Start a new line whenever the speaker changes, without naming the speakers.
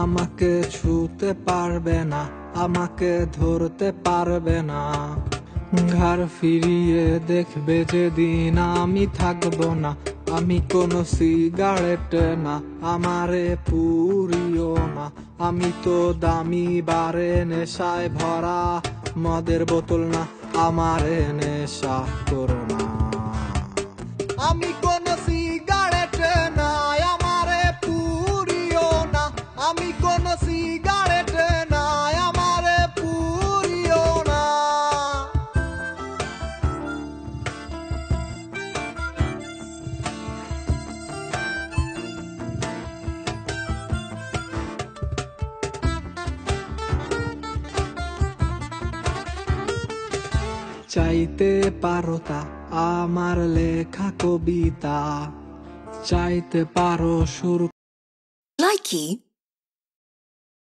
আমাকে ছুতে পারবে না, আমাকে ধরতে পারবে না। ঘাড় ফিরিয়ে দেখবে যেদিন আমি থাকবো না। আমি কোনো সিগারেট না, আমারে পুরিও না। আমি তো দামি বারে নেশায় ভরা মদের বোতল না, আমারে নেশা করো না। আমি কোনো সিগারেট না, আমারে পুরিও না। আমি কোনো সিগারেট না, আমারে পুরিও না। চাইতে পারো তা আমার লেখা কবিতা, চাইতে পারো সুর।
Likey